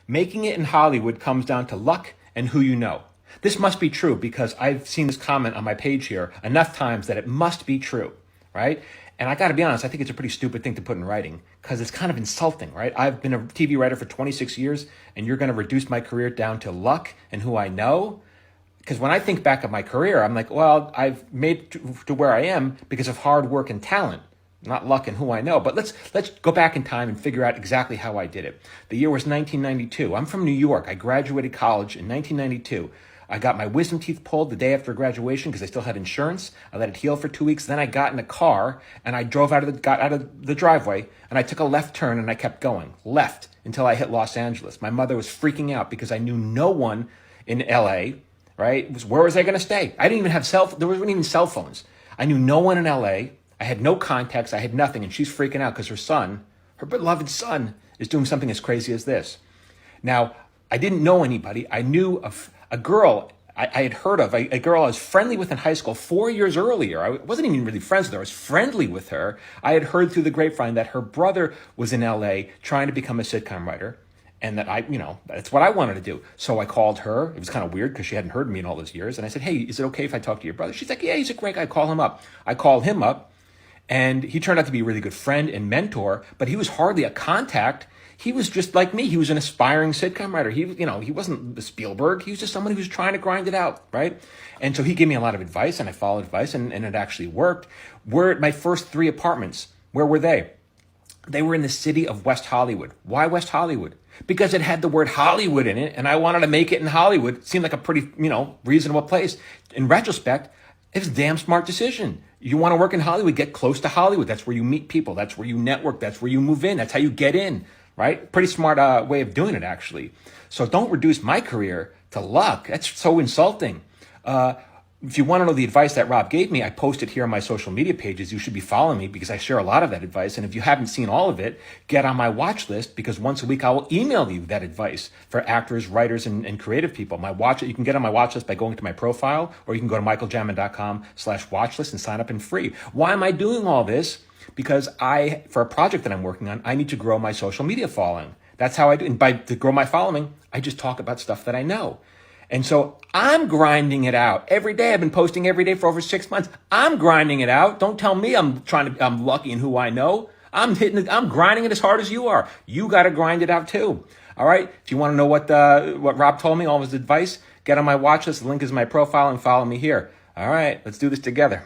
Making it in Hollywood comes down to luck and who you know. This must be true because I've seen this comment on my page here enough times that it must be true, right? And I got to be honest, I think it's a pretty stupid thing to put in writing because it's kind of insulting, right? I've been a TV writer for 26 years and you're going to reduce my career down to luck and who I know? Because when I think back of my career, I'm like, well, I've made to where I am because of hard work and talent, not luck and who I know. But let's go back in time and figure out exactly how I did it. The year was 1992. I'm from New York. I graduated college in 1992. I got my wisdom teeth pulled the day after graduation because I still had insurance. I let it heal for 2 weeks. Then I got in a car and I got out of the driveway and I took a left turn and I kept going left until I hit Los Angeles. My mother was freaking out because I knew no one in LA, right? Where was I going to stay? I didn't even have there weren't even cell phones. I knew no one in LA. I had no contacts. I had nothing. And she's freaking out because her beloved son, is doing something as crazy as this. Now, I didn't know anybody. I knew a girl I had heard of, a girl I was friendly with in high school 4 years earlier. I wasn't even really friends with her. I was friendly with her. I had heard through the grapevine that her brother was in LA trying to become a sitcom writer and that that's what I wanted to do. So I called her. It was kind of weird because she hadn't heard me in all those years. And I said, hey, is it okay if I talk to your brother? She's like, yeah, he's a great guy. Call him up. I called him up and he turned out to be a really good friend and mentor, but he was hardly a contact. He was just like me. He was an aspiring sitcom writer. He wasn't the Spielberg. He was just someone who was trying to grind it out, right? And so he gave me a lot of advice, and I followed advice, and it actually worked. My first 3 apartments, where were they? They were in the city of West Hollywood. Why West Hollywood? Because it had the word Hollywood in it, and I wanted to make it in Hollywood. It seemed like a pretty, reasonable place. In retrospect, it was a damn smart decision. You want to work in Hollywood, get close to Hollywood. That's where you meet people. That's where you network. That's where you move in. That's how you get in. Right? Pretty smart way of doing it, actually. So don't reduce my career to luck. That's so insulting. If you want to know the advice that Rob gave me, I post it here on my social media pages. You should be following me because I share a lot of that advice. And if you haven't seen all of it, get on my watch list because once a week I will email you that advice for actors, writers, and creative people. You can get on my watch list by going to my profile, or you can go to michaeljamin.com/watchlist and sign up in free. Why am I doing all this? Because for a project that I'm working on, I need to grow my social media following. That's how I do. And to grow my following, I just talk about stuff that I know. And so I'm grinding it out every day. I've been posting every day for over 6 months. I'm grinding it out. Don't tell me I'm lucky in who I know. I'm grinding it as hard as you are. You got to grind it out too. All right. If you want to know what Rob told me, all of his advice, get on my watch list. The link is in my profile and follow me here. All right. Let's do this together.